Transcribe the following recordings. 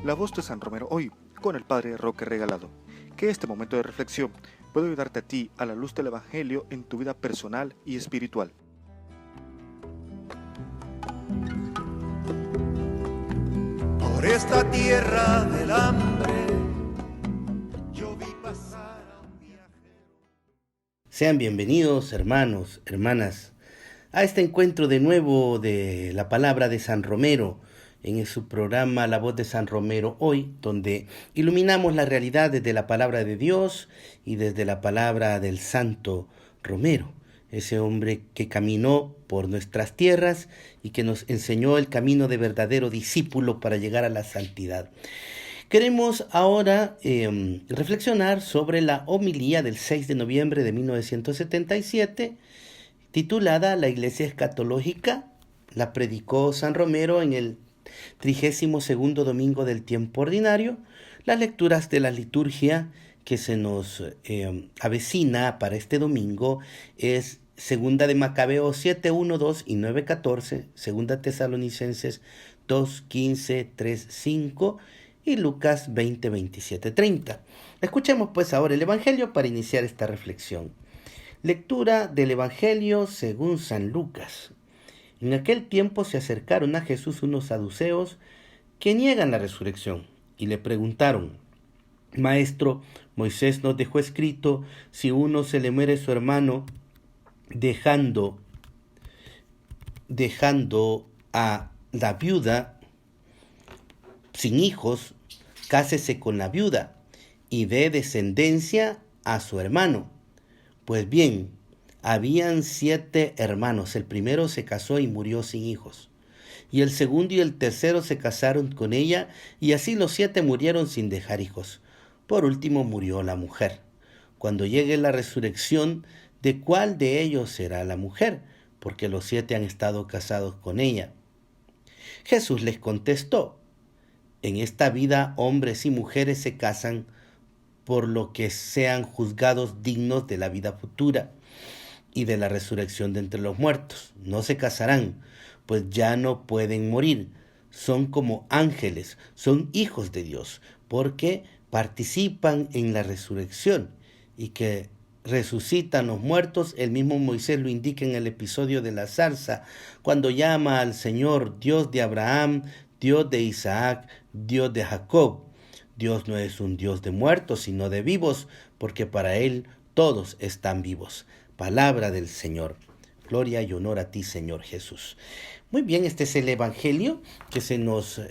La voz de San Romero hoy, con el Padre Roque Regalado. Que este momento de reflexión pueda ayudarte a ti a la luz del Evangelio en tu vida personal y espiritual. Por esta tierra del hambre, yo vi pasar a un viajero. Sean bienvenidos, hermanos, hermanas, a este encuentro de nuevo de la palabra de San Romero, en su programa La Voz de San Romero hoy, donde iluminamos la realidad desde la palabra de Dios y desde la palabra del Santo Romero, ese hombre que caminó por nuestras tierras y que nos enseñó el camino de verdadero discípulo para llegar a la santidad. Queremos ahora reflexionar sobre la homilía del 6 de noviembre de 1977, titulada La Iglesia Escatológica. La predicó San Romero en el 32º domingo del tiempo ordinario. Las lecturas de la liturgia que se nos avecina para este domingo es Segunda de Macabeos 7, 1, 2 y 9, 14, Segunda Tesalonicenses 2, 15, 3, 5 y Lucas 20, 27, 30. Escuchemos pues ahora el Evangelio para iniciar esta reflexión. Lectura del Evangelio según San Lucas. En aquel tiempo se acercaron a Jesús unos saduceos que niegan la resurrección y le preguntaron: Maestro, Moisés nos dejó escrito, si uno se le muere su hermano dejando a la viuda sin hijos, cásese con la viuda y dé descendencia a su hermano. Pues bien, habían 7 hermanos. El primero se casó y murió sin hijos. Y el segundo y el tercero se casaron con ella, y así los 7 murieron sin dejar hijos. Por último murió la mujer. Cuando llegue la resurrección, ¿de cuál de ellos será la mujer? Porque los 7 han estado casados con ella. Jesús les contestó: en esta vida hombres y mujeres se casan por lo que sean juzgados dignos de la vida futura y de la resurrección de entre los muertos. No se casarán, pues ya no pueden morir. Son como ángeles, son hijos de Dios, porque participan en la resurrección y que resucitan los muertos. El mismo Moisés lo indica en el episodio de la zarza, cuando llama al Señor Dios de Abraham, Dios de Isaac, Dios de Jacob. Dios no es un Dios de muertos, sino de vivos, porque para Él todos están vivos. Palabra del Señor. Gloria y honor a ti, Señor Jesús. Muy bien, este es el Evangelio que se nos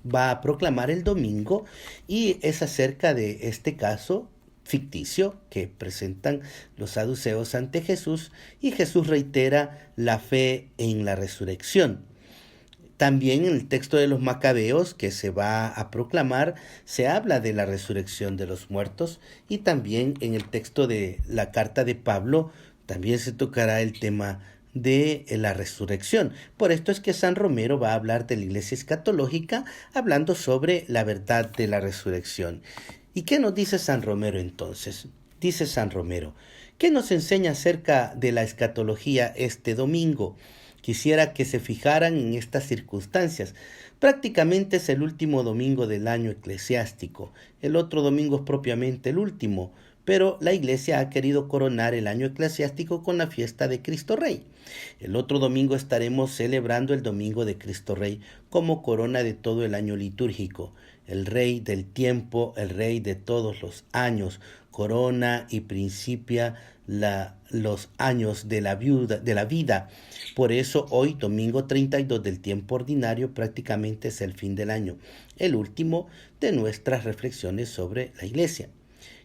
va a proclamar el domingo, y es acerca de este caso ficticio que presentan los saduceos ante Jesús, y Jesús reitera la fe en la resurrección. También en el texto de los Macabeos que se va a proclamar se habla de la resurrección de los muertos, y también en el texto de la carta de Pablo también se tocará el tema de la resurrección. Por esto es que San Romero va a hablar de la Iglesia Escatológica, hablando sobre la verdad de la resurrección. ¿Y qué nos dice San Romero entonces? Dice San Romero: ¿qué nos enseña acerca de la escatología este domingo? Quisiera que se fijaran en estas circunstancias. Prácticamente es el último domingo del año eclesiástico. El otro domingo es propiamente el último, pero la Iglesia ha querido coronar el año eclesiástico con la fiesta de Cristo Rey. El otro domingo estaremos celebrando el domingo de Cristo Rey como corona de todo el año litúrgico. El Rey del tiempo, el Rey de todos los años, corona y principia los años de la vida. Por eso hoy, domingo 32 del tiempo ordinario, prácticamente es el fin del año, el último de nuestras reflexiones sobre la Iglesia.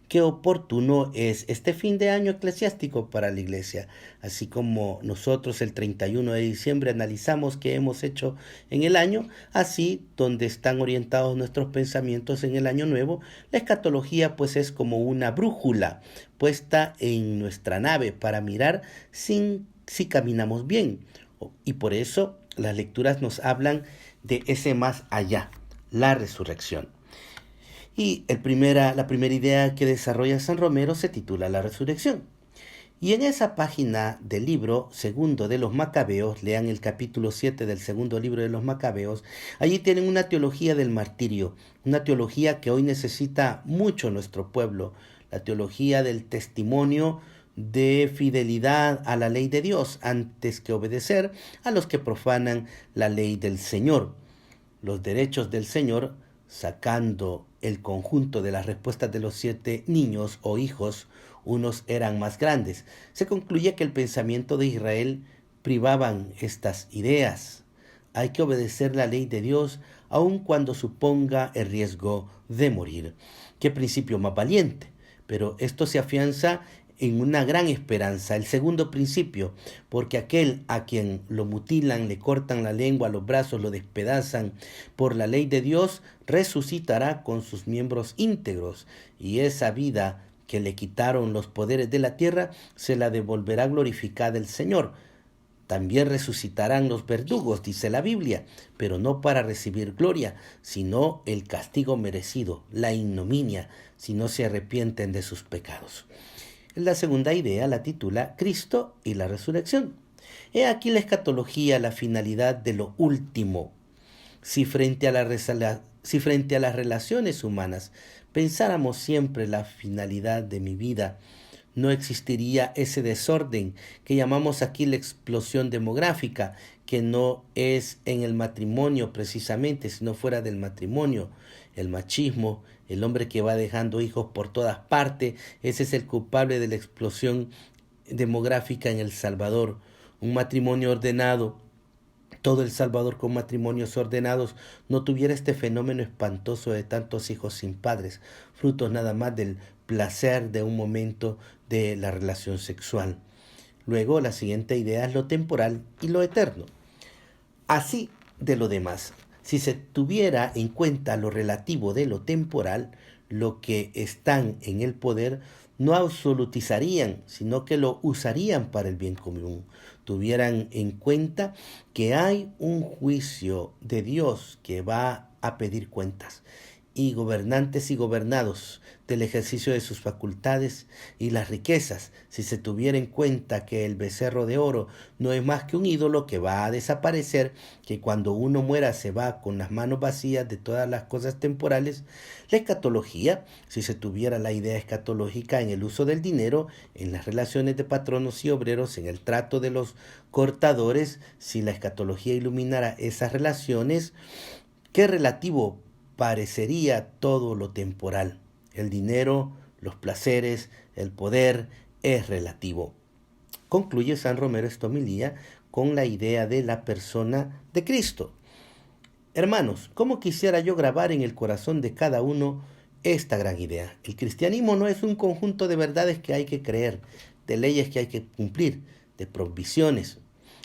Qué oportuno es este fin de año eclesiástico para la Iglesia, así como nosotros el 31 de diciembre analizamos qué hemos hecho en el año, así donde están orientados nuestros pensamientos en el año nuevo. La escatología pues es como una brújula puesta en nuestra nave para mirar si caminamos bien, y por eso las lecturas nos hablan de ese más allá, la resurrección. Y la primera idea que desarrolla San Romero se titula La resurrección. Y en esa página del libro segundo de los Macabeos, lean el capítulo 7 del segundo libro de los Macabeos, allí tienen una teología del martirio, una teología que hoy necesita mucho nuestro pueblo, la teología del testimonio de fidelidad a la ley de Dios antes que obedecer a los que profanan la ley del Señor. Los derechos del Señor, sacando el conjunto de las respuestas de los 7 niños o hijos, unos eran más grandes. Se concluye que el pensamiento de Israel privaban estas ideas. Hay que obedecer la ley de Dios aun cuando suponga el riesgo de morir. Qué principio más valiente. Pero esto se afianza en una gran esperanza. El segundo principio, porque aquel a quien lo mutilan, le cortan la lengua, los brazos, lo despedazan por la ley de Dios, resucitará con sus miembros íntegros, y esa vida que le quitaron los poderes de la tierra se la devolverá glorificada el Señor. También resucitarán los verdugos, dice la Biblia, pero no para recibir gloria, sino el castigo merecido, la ignominia, si no se arrepienten de sus pecados. La segunda idea la titula Cristo y la resurrección. He aquí la escatología, la finalidad de lo último. Si frente a las relaciones humanas pensáramos siempre la finalidad de mi vida, no existiría ese desorden que llamamos aquí la explosión demográfica, que no es en el matrimonio precisamente, sino fuera del matrimonio. El machismo, el hombre que va dejando hijos por todas partes, ese es el culpable de la explosión demográfica en El Salvador. Un matrimonio ordenado, todo El Salvador con matrimonios ordenados, no tuviera este fenómeno espantoso de tantos hijos sin padres, frutos nada más del placer de un momento de la relación sexual. Luego, la siguiente idea es lo temporal y lo eterno. Así de lo demás. Si se tuviera en cuenta lo relativo de lo temporal, lo que están en el poder no absolutizarían, sino que lo usarían para el bien común. Tuvieran en cuenta que hay un juicio de Dios que va a pedir cuentas, y gobernantes y gobernados del ejercicio de sus facultades y las riquezas, si se tuviera en cuenta que el becerro de oro no es más que un ídolo que va a desaparecer, que cuando uno muera se va con las manos vacías de todas las cosas temporales, la escatología, si se tuviera la idea escatológica en el uso del dinero, en las relaciones de patronos y obreros, en el trato de los cortadores, si la escatología iluminara esas relaciones, ¿qué relativo parecería todo lo temporal? El dinero, los placeres, el poder es relativo. Concluye San Romero esta homilía con la idea de la persona de Cristo. Hermanos, ¿cómo quisiera yo grabar en el corazón de cada uno esta gran idea? El cristianismo no es un conjunto de verdades que hay que creer, de leyes que hay que cumplir, de provisiones.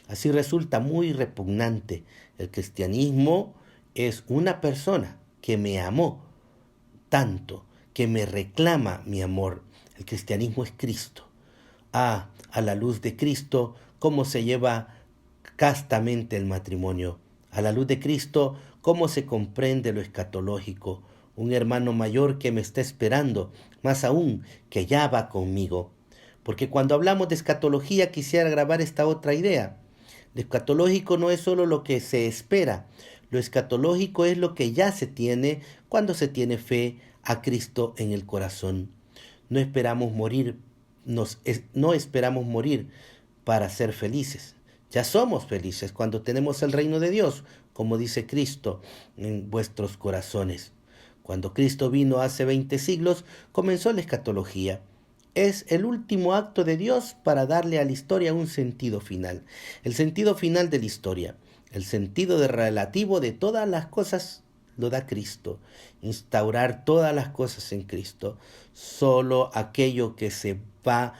Así resulta muy repugnante. El cristianismo es una persona que me amó tanto, que me reclama mi amor. El cristianismo es Cristo. A la luz de Cristo, ¿cómo se lleva castamente el matrimonio? A la luz de Cristo, ¿cómo se comprende lo escatológico? Un hermano mayor que me está esperando, más aún, que ya va conmigo. Porque cuando hablamos de escatología quisiera grabar esta otra idea. Lo escatológico no es solo lo que se espera. Lo escatológico es lo que ya se tiene cuando se tiene fe a Cristo en el corazón. No esperamos morir para ser felices. Ya somos felices cuando tenemos el reino de Dios, como dice Cristo, en vuestros corazones. Cuando Cristo vino hace 20 siglos, comenzó la escatología. Es el último acto de Dios para darle a la historia un sentido final. El sentido final de la historia. El sentido relativo de todas las cosas lo da Cristo. Instaurar todas las cosas en Cristo. Solo aquello que se va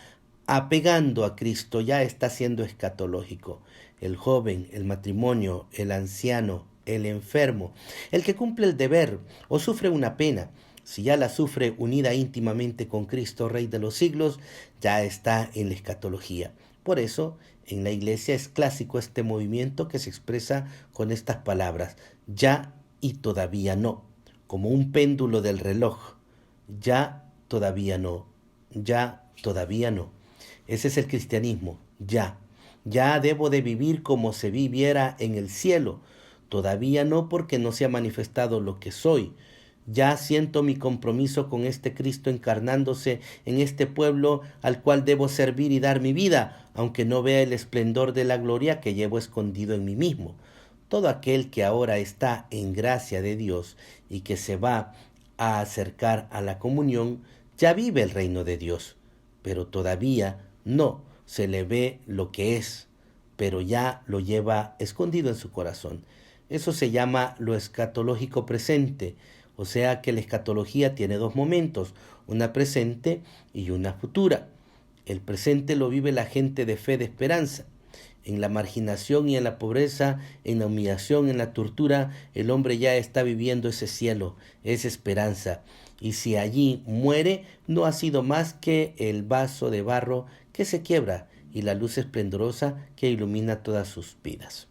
apegando a Cristo ya está siendo escatológico. El joven, el matrimonio, el anciano, el enfermo, el que cumple el deber o sufre una pena, si ya la sufre unida íntimamente con Cristo, Rey de los siglos, ya está en la escatología. Por eso, en la iglesia es clásico este movimiento que se expresa con estas palabras: ya y todavía no, como un péndulo del reloj. Ya, todavía no, ya, todavía no. Ese es el cristianismo, ya. Ya debo de vivir como se viviera en el cielo. Todavía no, porque no se ha manifestado lo que soy. Ya siento mi compromiso con este Cristo encarnándose en este pueblo al cual debo servir y dar mi vida, aunque no vea el esplendor de la gloria que llevo escondido en mí mismo. Todo aquel que ahora está en gracia de Dios y que se va a acercar a la comunión, ya vive el reino de Dios, pero todavía no se le ve lo que es, pero ya lo lleva escondido en su corazón. Eso se llama lo escatológico presente, o sea que la escatología tiene dos momentos, una presente y una futura. El presente lo vive la gente de fe, de esperanza. En la marginación y en la pobreza, en la humillación, en la tortura, el hombre ya está viviendo ese cielo, esa esperanza. Y si allí muere, no ha sido más que el vaso de barro que se quiebra y la luz esplendorosa que ilumina todas sus vidas.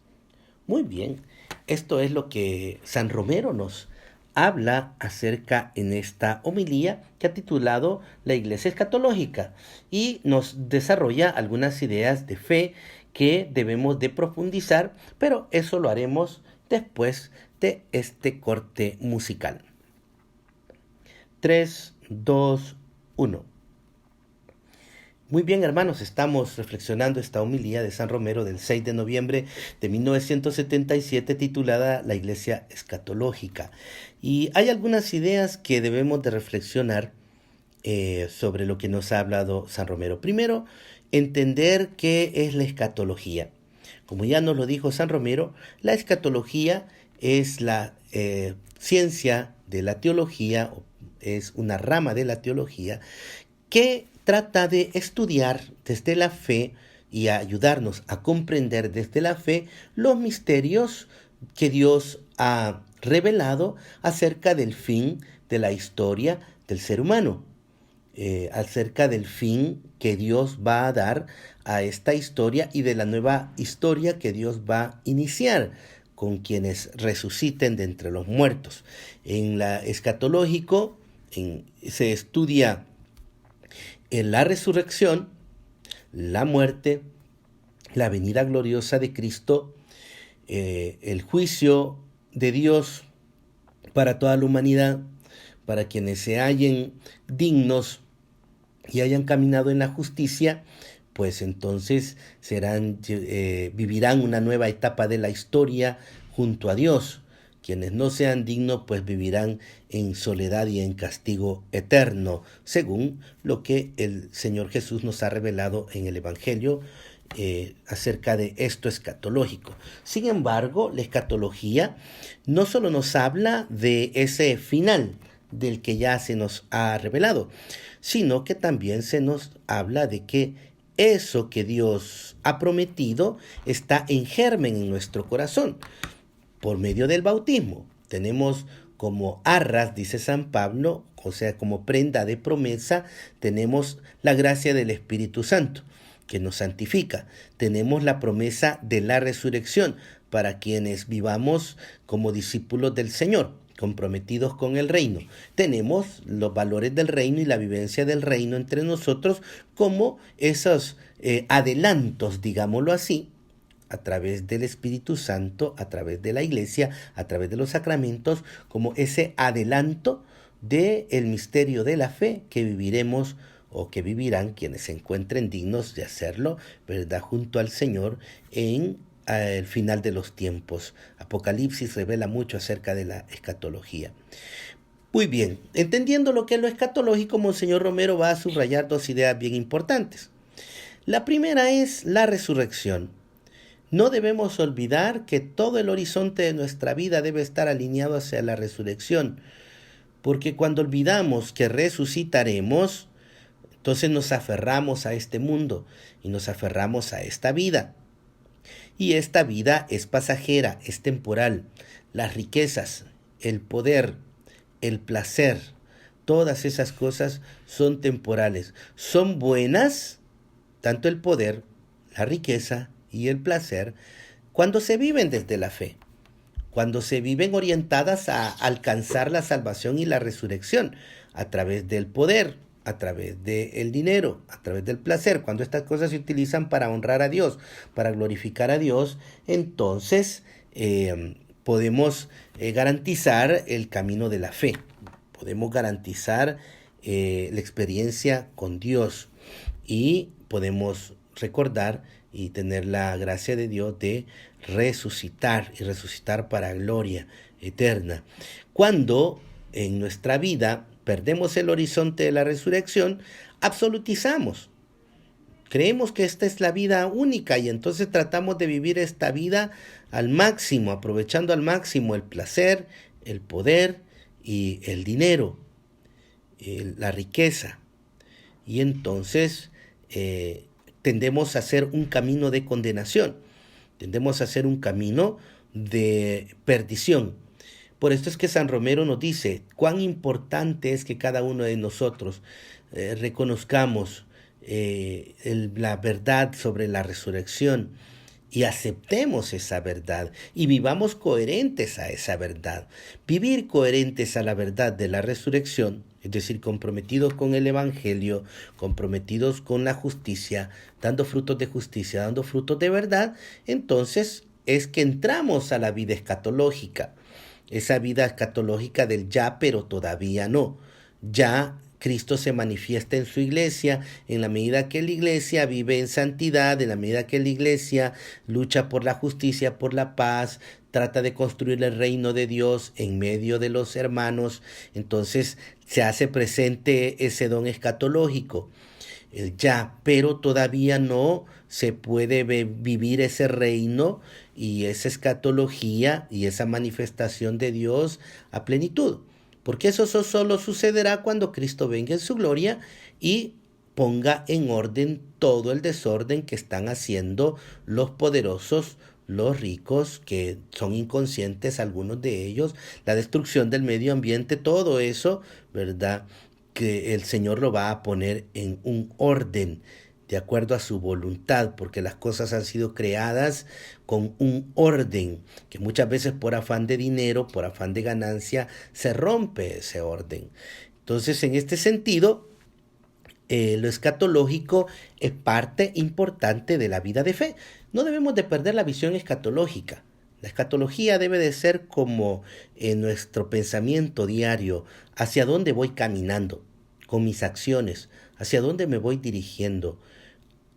Muy bien, esto es lo que San Romero nos habla acerca en esta homilía que ha titulado La Iglesia Escatológica, y nos desarrolla algunas ideas de fe que debemos de profundizar, pero eso lo haremos después de este corte musical. 3, 2, 1. Muy bien, hermanos, estamos reflexionando esta homilía de San Romero del 6 de noviembre de 1977 titulada La Iglesia Escatológica. Y hay algunas ideas que debemos de reflexionar sobre lo que nos ha hablado San Romero. Primero, entender qué es la escatología. Como ya nos lo dijo San Romero, la escatología es la ciencia de la teología, es una rama de la teología que trata de estudiar desde la fe y a ayudarnos a comprender desde la fe los misterios que Dios ha revelado acerca del fin de la historia del ser humano, acerca del fin que Dios va a dar a esta historia y de la nueva historia que Dios va a iniciar con quienes resuciten de entre los muertos. En la escatológico se estudia en la resurrección, la muerte, la venida gloriosa de Cristo, el juicio de Dios para toda la humanidad, para quienes se hallen dignos y hayan caminado en la justicia, pues entonces vivirán una nueva etapa de la historia junto a Dios. Quienes no sean dignos, pues vivirán en soledad y en castigo eterno, según lo que el Señor Jesús nos ha revelado en el Evangelio acerca de esto escatológico. Sin embargo, la escatología no solo nos habla de ese final del que ya se nos ha revelado, sino que también se nos habla de que eso que Dios ha prometido está en germen en nuestro corazón. Por medio del bautismo tenemos como arras, dice San Pablo, o sea, como prenda de promesa, tenemos la gracia del Espíritu Santo, que nos santifica. Tenemos la promesa de la resurrección para quienes vivamos como discípulos del Señor, comprometidos con el reino. Tenemos los valores del reino y la vivencia del reino entre nosotros como esos adelantos, digámoslo así, a través del Espíritu Santo, a través de la Iglesia, a través de los sacramentos, como ese adelanto del misterio de la fe que viviremos o que vivirán quienes se encuentren dignos de hacerlo, ¿verdad?, junto al Señor en el final de los tiempos. Apocalipsis revela mucho acerca de la escatología. Muy bien, entendiendo lo que es lo escatológico, Monseñor Romero va a subrayar dos ideas bien importantes. La primera es la resurrección. No debemos olvidar que todo el horizonte de nuestra vida debe estar alineado hacia la resurrección, porque cuando olvidamos que resucitaremos, entonces nos aferramos a este mundo y nos aferramos a esta vida. Y esta vida es pasajera, es temporal. Las riquezas, el poder, el placer, todas esas cosas son temporales. Son buenas, tanto el poder, la riqueza y el placer, cuando se viven desde la fe, cuando se viven orientadas a alcanzar la salvación y la resurrección a través del poder, a través del dinero, a través del placer. Cuando estas cosas se utilizan para honrar a Dios, para glorificar a Dios, entonces podemos garantizar el camino de la fe. Podemos garantizar la experiencia con Dios y podemos recordar y tener la gracia de Dios de resucitar y resucitar para gloria eterna. Cuando en nuestra vida perdemos el horizonte de la resurrección, absolutizamos. Creemos que esta es la vida única y entonces tratamos de vivir esta vida al máximo, aprovechando al máximo el placer, el poder y el dinero, la riqueza. Y entonces tendemos a hacer un camino de condenación, tendemos a hacer un camino de perdición. Por esto es que San Romero nos dice cuán importante es que cada uno de nosotros reconozcamos la verdad sobre la resurrección y aceptemos esa verdad y vivamos coherentes a esa verdad. Vivir coherentes a la verdad de la resurrección, es decir, comprometidos con el Evangelio, comprometidos con la justicia, dando frutos de justicia, dando frutos de verdad, entonces es que entramos a la vida escatológica. Esa vida escatológica del ya, pero todavía no. Ya Cristo se manifiesta en su iglesia en la medida que la iglesia vive en santidad, en la medida que la iglesia lucha por la justicia, por la paz, trata de construir el reino de Dios en medio de los hermanos. Entonces se hace presente ese don escatológico. El ya, pero todavía no se puede vivir ese reino y esa escatología y esa manifestación de Dios a plenitud. Porque eso solo sucederá cuando Cristo venga en su gloria y ponga en orden todo el desorden que están haciendo los poderosos, los ricos, que son inconscientes algunos de ellos, la destrucción del medio ambiente, todo eso, ¿verdad?, que el Señor lo va a poner en un orden de acuerdo a su voluntad, porque las cosas han sido creadas con un orden, que muchas veces por afán de dinero, por afán de ganancia, se rompe ese orden. Entonces, en este sentido, lo escatológico es parte importante de la vida de fe. No debemos de perder la visión escatológica. La escatología debe de ser como en nuestro pensamiento diario, hacia dónde voy caminando con mis acciones, hacia dónde me voy dirigiendo,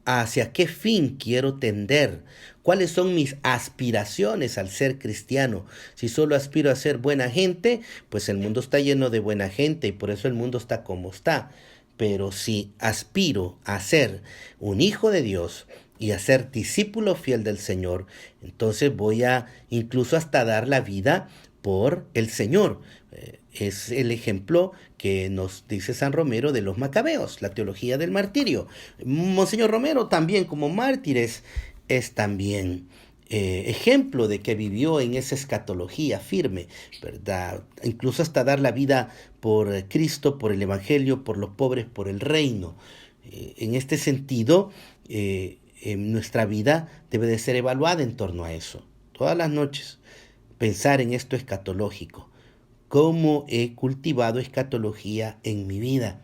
hacia qué fin quiero tender, cuáles son mis aspiraciones al ser cristiano. Si solo aspiro a ser buena gente, pues el mundo está lleno de buena gente y por eso el mundo está como está. Pero si aspiro a ser un hijo de Dios y a ser discípulo fiel del Señor, entonces voy a incluso hasta dar la vida por el Señor. Es el ejemplo que nos dice San Romero de los macabeos, la teología del martirio. Monseñor Romero también como mártires es también ejemplo de que vivió en esa escatología firme, ¿verdad? Incluso hasta dar la vida por Cristo, por el Evangelio, por los pobres, por el reino. En este sentido, nuestra vida debe de ser evaluada en torno a eso. Todas las noches pensar en esto escatológico. ¿Cómo he cultivado escatología en mi vida?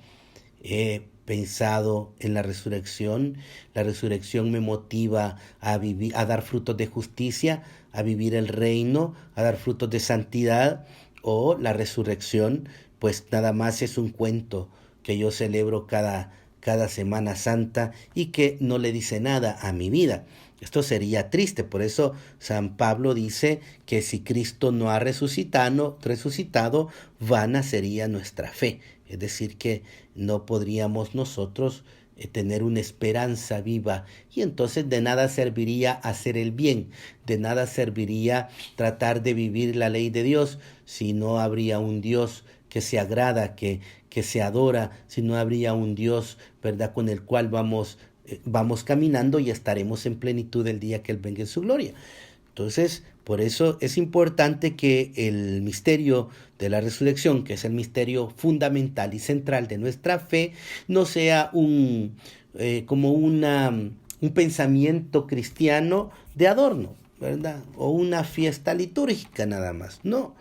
He pensado en la resurrección. La resurrección me motiva a vivir, a dar frutos de justicia, a vivir el reino, a dar frutos de santidad. O la resurrección, pues nada más es un cuento que yo celebro cada Semana Santa y que no le dice nada a mi vida. Esto sería triste, por eso San Pablo dice que si Cristo no ha resucitado, vana sería nuestra fe. Es decir, que no podríamos nosotros tener una esperanza viva y entonces de nada serviría hacer el bien, de nada serviría tratar de vivir la ley de Dios si no habría un Dios que se agrada, que se adora, si no habría un Dios, ¿verdad?, con el cual vamos caminando y estaremos en plenitud el día que Él venga en su gloria. Entonces, por eso es importante que el misterio de la resurrección, que es el misterio fundamental y central de nuestra fe, no sea como un pensamiento cristiano de adorno, ¿verdad?, o una fiesta litúrgica nada más. No,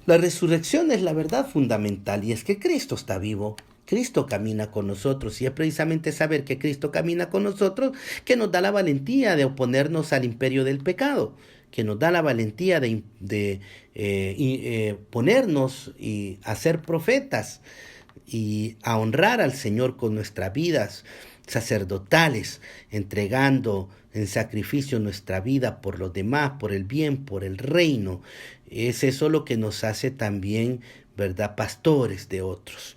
la resurrección es la verdad fundamental y es que Cristo está vivo. Cristo camina con nosotros y es precisamente saber que Cristo camina con nosotros que nos da la valentía de oponernos al imperio del pecado, que nos da la valentía de ponernos y a ser profetas y a honrar al Señor con nuestras vidas sacerdotales, entregando en sacrificio nuestra vida por los demás, por el bien, por el reino. Es eso lo que nos hace también, ¿verdad?, pastores de otros,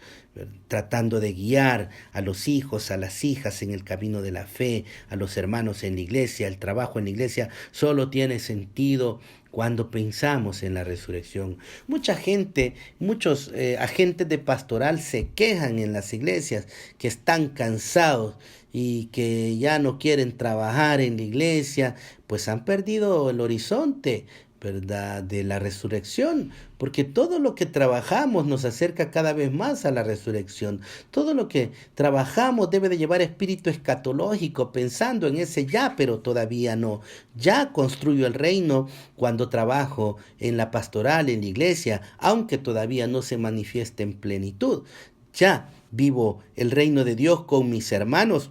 tratando de guiar a los hijos, a las hijas en el camino de la fe, a los hermanos en la iglesia. El trabajo en la iglesia solo tiene sentido cuando pensamos en la resurrección. Mucha gente, muchos agentes de pastoral se quejan en las iglesias que están cansados y que ya no quieren trabajar en la iglesia, pues han perdido el horizonte, ¿verdad?, de la resurrección, porque todo lo que trabajamos nos acerca cada vez más a la resurrección. Todo lo que trabajamos debe de llevar espíritu escatológico, pensando en ese ya, pero todavía no. Ya construyo el reino cuando trabajo en la pastoral, en la iglesia, aunque todavía no se manifieste en plenitud. Ya vivo el reino de Dios con mis hermanos,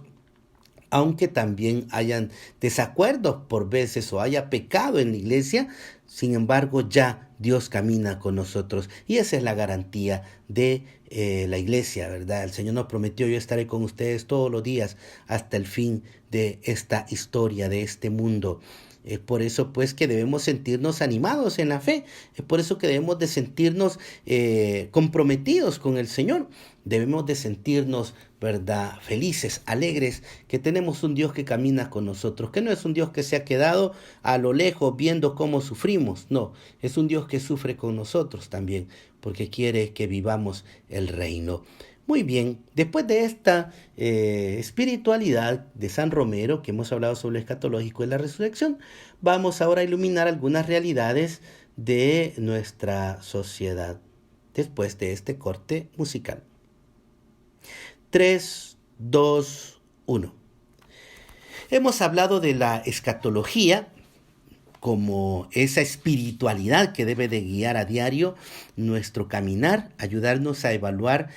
aunque también hayan desacuerdos por veces o haya pecado en la iglesia. Sin embargo, ya Dios camina con nosotros y esa es la garantía de la iglesia, ¿verdad? El Señor nos prometió: yo estaré con ustedes todos los días hasta el fin de esta historia, de este mundo. Es por eso pues que debemos sentirnos animados en la fe, es por eso que debemos de sentirnos comprometidos con el Señor, debemos de sentirnos, ¿verdad?, felices, alegres, que tenemos un Dios que camina con nosotros, que no es un Dios que se ha quedado a lo lejos viendo cómo sufrimos, no, es un Dios que sufre con nosotros también, porque quiere que vivamos el reino. Muy bien, después de esta espiritualidad de San Romero, que hemos hablado sobre lo escatológico y la resurrección, vamos ahora a iluminar algunas realidades de nuestra sociedad, después de este corte musical. 3, 2, 1. Hemos hablado de la escatología como esa espiritualidad que debe de guiar a diario nuestro caminar, ayudarnos a evaluar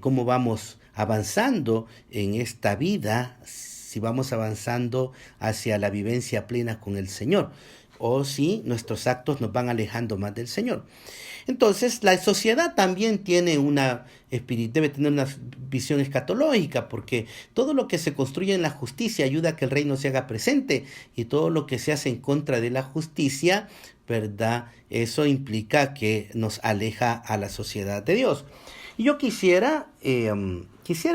cómo vamos avanzando en esta vida, si vamos avanzando hacia la vivencia plena con el Señor, o si nuestros actos nos van alejando más del Señor. Entonces, la sociedad también debe tener una visión escatológica, porque todo lo que se construye en la justicia ayuda a que el reino se haga presente, y todo lo que se hace en contra de la justicia, ¿verdad?, eso implica que nos aleja a la sociedad de Dios. Y yo quisiera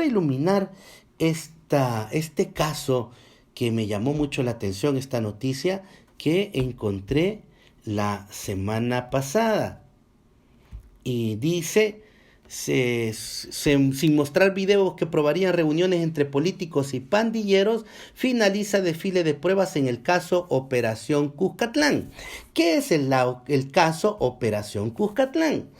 iluminar este caso que me llamó mucho la atención, esta noticia que encontré la semana pasada. Y dice, sin mostrar videos que probarían reuniones entre políticos y pandilleros, finaliza desfile de pruebas en el caso Operación Cuscatlán. ¿Qué es el caso Operación Cuscatlán?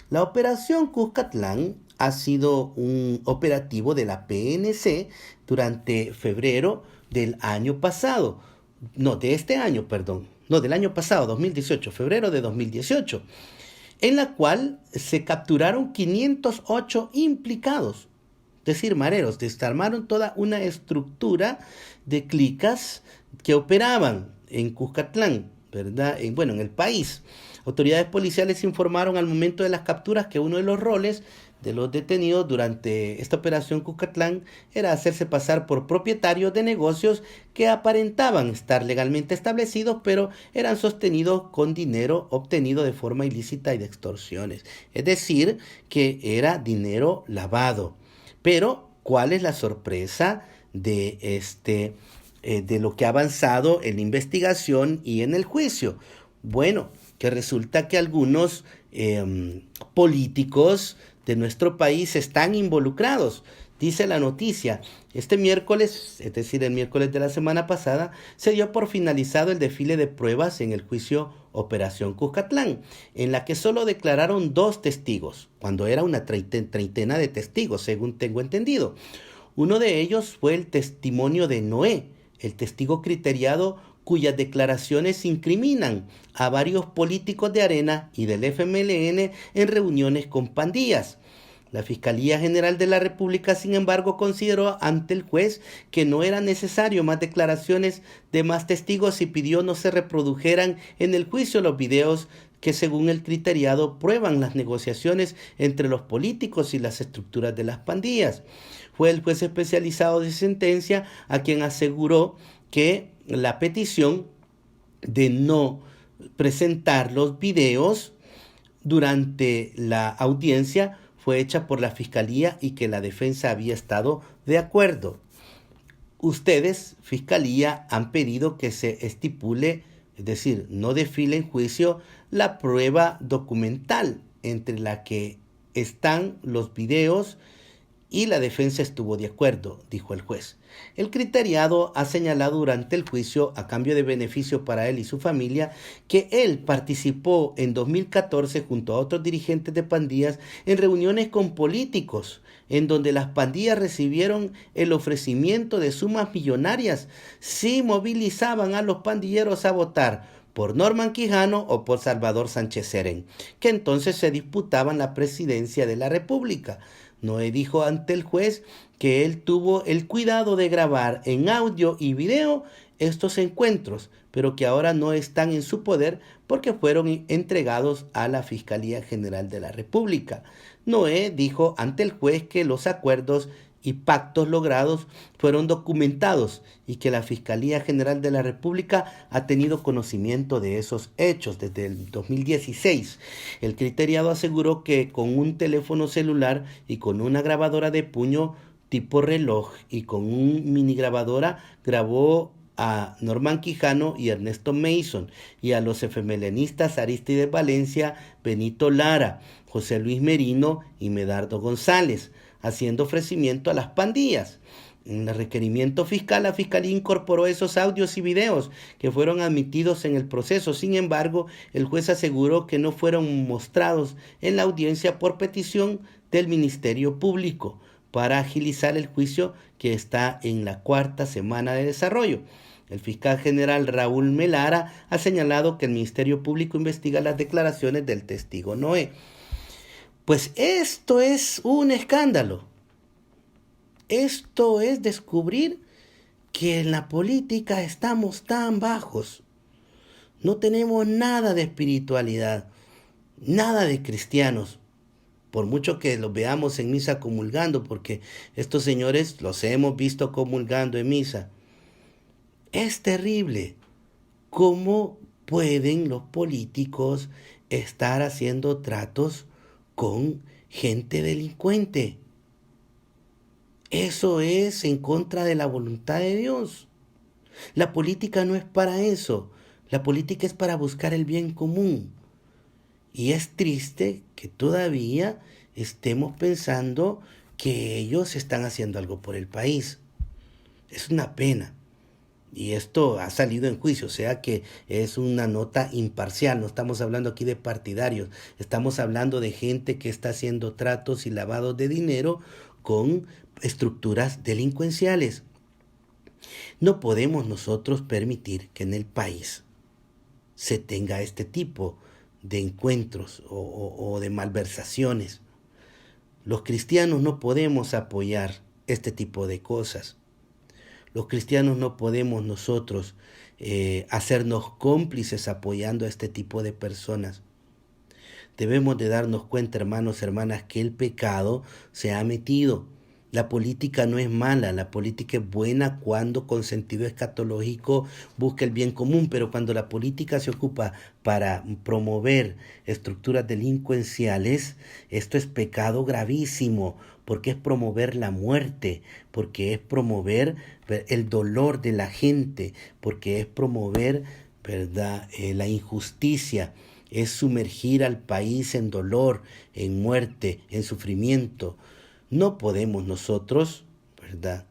La Operación Cuscatlán ha sido un operativo de la PNC durante febrero del año pasado. Del año pasado, 2018, febrero de 2018. En la cual se capturaron 508 implicados, es decir, mareros. Desarmaron toda una estructura de clicas que operaban en Cuscatlán, ¿verdad? En el país. Autoridades policiales informaron al momento de las capturas que uno de los roles de los detenidos durante esta operación Cuscatlán era hacerse pasar por propietarios de negocios que aparentaban estar legalmente establecidos, pero eran sostenidos con dinero obtenido de forma ilícita y de extorsiones. Es decir, que era dinero lavado. Pero, ¿cuál es la sorpresa de lo que ha avanzado en la investigación y en el juicio? Bueno, que resulta que algunos políticos de nuestro país están involucrados. Dice la noticia, este miércoles, es decir, el miércoles de la semana pasada, se dio por finalizado el desfile de pruebas en el juicio Operación Cuscatlán, en la que solo declararon 2 testigos, cuando era una treintena de testigos, según tengo entendido. Uno de ellos fue el testimonio de Noé, el testigo criteriado cuyas declaraciones incriminan a varios políticos de Arena y del FMLN en reuniones con pandillas. La Fiscalía General de la República, sin embargo, consideró ante el juez que no era necesario más declaraciones de más testigos y pidió no se reprodujeran en el juicio los videos que, según el criteriado, prueban las negociaciones entre los políticos y las estructuras de las pandillas. Fue el juez especializado de sentencia a quien aseguró que la petición de no presentar los videos durante la audiencia fue hecha por la Fiscalía y que la defensa había estado de acuerdo. Ustedes, Fiscalía, han pedido que se estipule, es decir, no desfile en juicio, la prueba documental entre la que están los videos y la defensa estuvo de acuerdo, dijo el juez. El criteriado ha señalado durante el juicio, a cambio de beneficio para él y su familia, que él participó en 2014 junto a otros dirigentes de pandillas en reuniones con políticos, en donde las pandillas recibieron el ofrecimiento de sumas millonarias si movilizaban a los pandilleros a votar por Norman Quijano o por Salvador Sánchez Serén, que entonces se disputaban la presidencia de la República. Noé dijo ante el juez que él tuvo el cuidado de grabar en audio y video estos encuentros, pero que ahora no están en su poder porque fueron entregados a la Fiscalía General de la República. Noé dijo ante el juez que los acuerdos y pactos logrados fueron documentados y que la Fiscalía General de la República ha tenido conocimiento de esos hechos desde el 2016. El criteriado aseguró que con un teléfono celular y con una grabadora de puño tipo reloj y con un mini grabadora grabó a Norman Quijano y Ernesto Mason y a los efemelenistas Arístides Valencia, Benito Lara, José Luis Merino y Medardo González, haciendo ofrecimiento a las pandillas. En el requerimiento fiscal, la Fiscalía incorporó esos audios y videos que fueron admitidos en el proceso. Sin embargo, el juez aseguró que no fueron mostrados en la audiencia por petición del Ministerio Público para agilizar el juicio que está en la 4ª semana de desarrollo. El fiscal general Raúl Melara ha señalado que el Ministerio Público investiga las declaraciones del testigo Noé. Pues esto es un escándalo. Esto es descubrir que en la política estamos tan bajos. No tenemos nada de espiritualidad, nada de cristianos. Por mucho que los veamos en misa comulgando, porque estos señores los hemos visto comulgando en misa. Es terrible cómo pueden los políticos estar haciendo tratos con gente delincuente. Eso es en contra de la voluntad de Dios. La política no es para eso. La política es para buscar el bien común. Y es triste que todavía estemos pensando que ellos están haciendo algo por el país. Es una pena. Y esto ha salido en juicio, o sea que es una nota imparcial, no estamos hablando aquí de partidarios, estamos hablando de gente que está haciendo tratos y lavados de dinero con estructuras delincuenciales. No podemos nosotros permitir que en el país se tenga este tipo de encuentros o de malversaciones. Los cristianos no podemos apoyar este tipo de cosas. Los cristianos no podemos nosotros hacernos cómplices apoyando a este tipo de personas. Debemos de darnos cuenta, hermanos, hermanas, que el pecado se ha metido. La política no es mala, la política es buena cuando con sentido escatológico busca el bien común, pero cuando la política se ocupa para promover estructuras delincuenciales, esto es pecado gravísimo, porque es promover la muerte, porque es promover el dolor de la gente, porque es promover, ¿verdad?, la injusticia, es sumergir al país en dolor, en muerte, en sufrimiento. No podemos nosotros, ¿verdad?,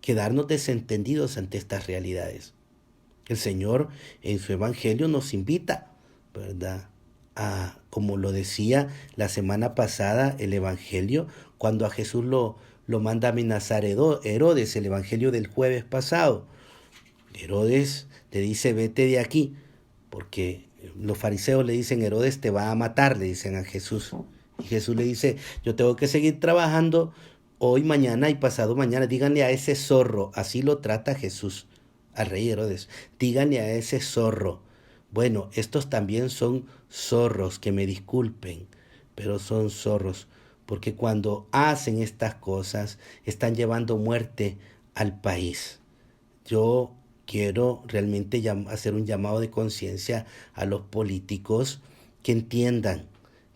quedarnos desentendidos ante estas realidades. El Señor en su Evangelio nos invita, ¿verdad?, a, como lo decía la semana pasada el Evangelio, cuando a Jesús lo manda a amenazar Herodes, el Evangelio del jueves pasado. Herodes le dice, vete de aquí, porque los fariseos le dicen, Herodes te va a matar, le dicen a Jesús. Y Jesús le dice, yo tengo que seguir trabajando hoy, mañana y pasado mañana. Díganle a ese zorro, así lo trata Jesús al rey Herodes. Díganle a ese zorro. Bueno, estos también son zorros, que me disculpen, pero son zorros, porque cuando hacen estas cosas están llevando muerte al país. Yo quiero realmente hacer un llamado de conciencia a los políticos que entiendan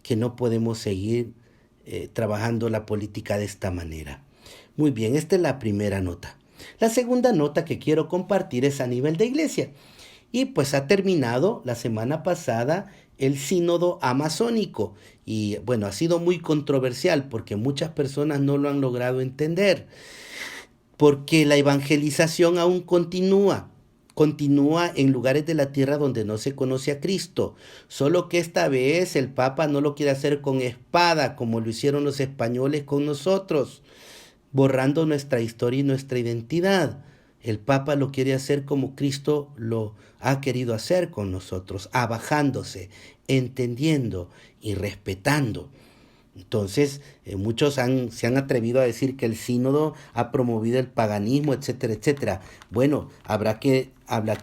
que no podemos seguir trabajando la política de esta manera. Muy bien, esta es la primera nota. La segunda nota que quiero compartir es a nivel de iglesia. Y pues ha terminado la semana pasada el sínodo amazónico. Y bueno, ha sido muy controversial porque muchas personas no lo han logrado entender. Porque la evangelización aún continúa en lugares de la tierra donde no se conoce a Cristo. Solo que esta vez el Papa no lo quiere hacer con espada, como lo hicieron los españoles con nosotros, borrando nuestra historia y nuestra identidad. El Papa lo quiere hacer como Cristo lo ha querido hacer con nosotros, abajándose, entendiendo y respetando. Entonces, muchos se han atrevido a decir que el sínodo ha promovido el paganismo, etcétera, etcétera. Bueno, habrá que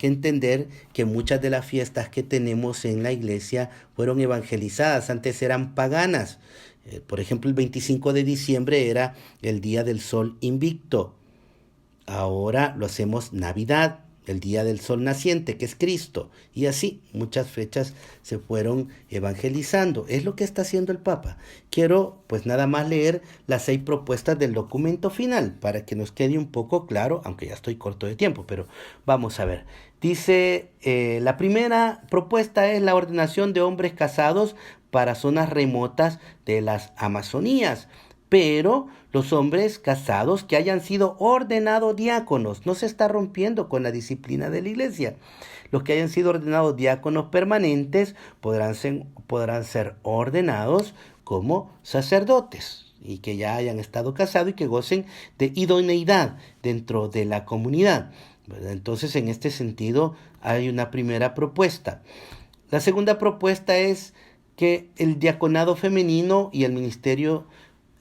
entender que muchas de las fiestas que tenemos en la iglesia fueron evangelizadas, antes eran paganas. Por ejemplo, el 25 de diciembre era el Día del Sol Invicto. Ahora lo hacemos Navidad, el Día del Sol Naciente, que es Cristo. Y así, muchas fechas se fueron evangelizando. Es lo que está haciendo el Papa. Quiero, pues nada más leer las 6 propuestas del documento final, para que nos quede un poco claro, aunque ya estoy corto de tiempo, pero vamos a ver. Dice, la primera propuesta es la ordenación de hombres casados para zonas remotas de las Amazonías. Pero los hombres casados que hayan sido ordenados diáconos, no se está rompiendo con la disciplina de la iglesia. Los que hayan sido ordenados diáconos permanentes podrán ser ordenados como sacerdotes y que ya hayan estado casados y que gocen de idoneidad dentro de la comunidad. Entonces, en este sentido, hay una primera propuesta. La segunda propuesta es que el diaconado femenino y el ministerio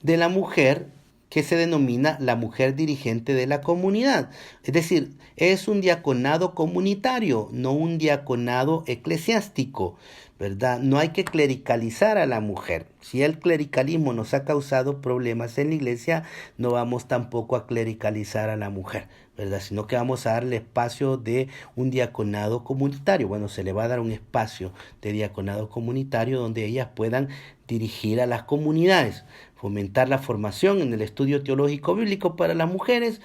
de la mujer, que se denomina la mujer dirigente de la comunidad. Es decir, es un diaconado comunitario, no un diaconado eclesiástico, ¿verdad? No hay que clericalizar a la mujer. Si el clericalismo nos ha causado problemas en la iglesia, no vamos tampoco a clericalizar a la mujer, ¿verdad? Sino que vamos a darle espacio de un diaconado comunitario. Bueno, se le va a dar un espacio de diaconado comunitario donde ellas puedan dirigir a las comunidades, fomentar la formación en el estudio teológico bíblico para las mujeres,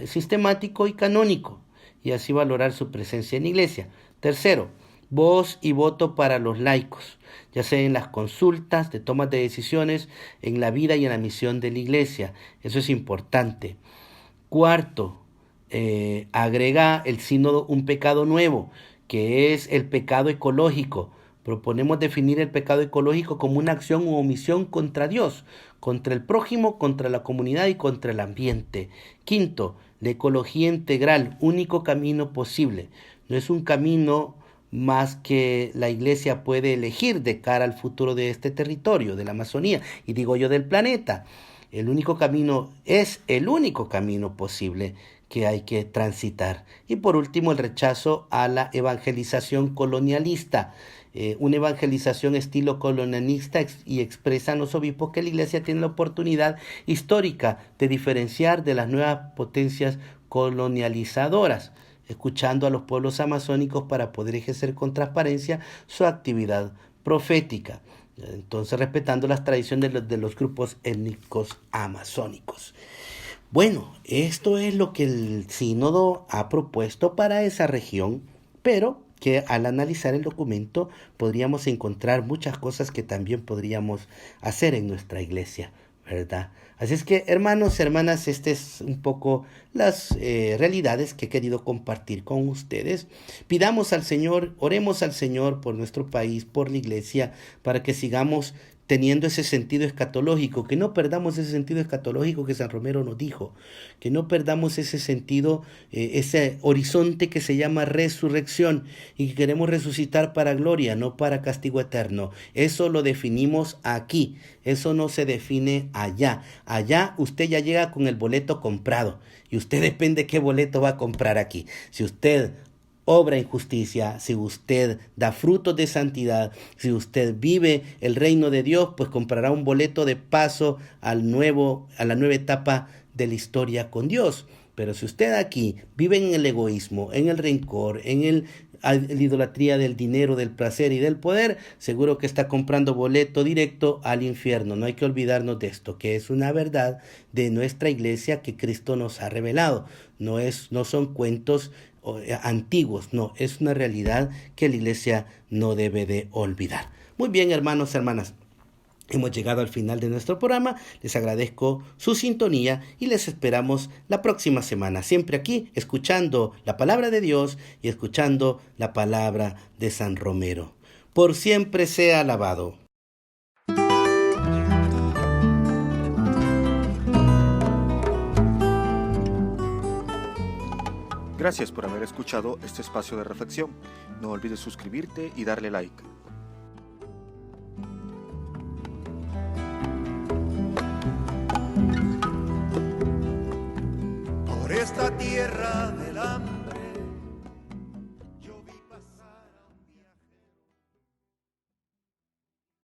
sistemático y canónico, y así valorar su presencia en la iglesia. Tercero, voz y voto para los laicos, ya sea en las consultas, de tomas de decisiones, en la vida y en la misión de la iglesia. Eso es importante. Cuarto, agrega el sínodo un pecado nuevo, que es el pecado ecológico. Proponemos definir el pecado ecológico como una acción u omisión contra Dios, contra el prójimo, contra la comunidad y contra el ambiente. Quinto, la ecología integral, único camino posible. No es un camino más que la iglesia puede elegir de cara al futuro de este territorio, de la Amazonía, y digo yo del planeta. El único camino es el único camino posible que hay que transitar. Y por último, el rechazo a la evangelización colonialista. Una evangelización estilo colonialista y expresan los obispos que la iglesia tiene la oportunidad histórica de diferenciar de las nuevas potencias colonializadoras, escuchando a los pueblos amazónicos para poder ejercer con transparencia su actividad profética. Entonces, respetando las tradiciones de los grupos étnicos amazónicos. Bueno, esto es lo que el sínodo ha propuesto para esa región, pero que al analizar el documento podríamos encontrar muchas cosas que también podríamos hacer en nuestra iglesia, ¿verdad? Así es que, hermanos, hermanas, es un poco las realidades que he querido compartir con ustedes. Pidamos al Señor, oremos al Señor por nuestro país, por la iglesia, para que sigamos teniendo ese sentido escatológico, que no perdamos ese sentido escatológico que San Romero nos dijo, que no perdamos ese sentido, ese horizonte que se llama resurrección y que queremos resucitar para gloria, no para castigo eterno. Eso lo definimos aquí, eso no se define allá. Allá usted ya llega con el boleto comprado y usted depende qué boleto va a comprar aquí. Si usted obra en justicia, si usted da frutos de santidad, si usted vive el reino de Dios, pues comprará un boleto de paso a la nueva etapa de la historia con Dios. Pero si usted aquí vive en el egoísmo, en el rencor, en la idolatría del dinero, del placer y del poder, seguro que está comprando boleto directo al infierno. No hay que olvidarnos de esto, que es una verdad de nuestra iglesia que Cristo nos ha revelado. No son cuentos antiguos, no, es una realidad que la iglesia no debe de olvidar. Muy bien, hermanos, hermanas. Hemos llegado al final de nuestro programa, les agradezco su sintonía y les esperamos la próxima semana, siempre aquí, escuchando la palabra de Dios y escuchando la palabra de San Romero. Por siempre sea alabado. Gracias por haber escuchado este espacio de reflexión. No olvides suscribirte y darle like. Por esta tierra del hambre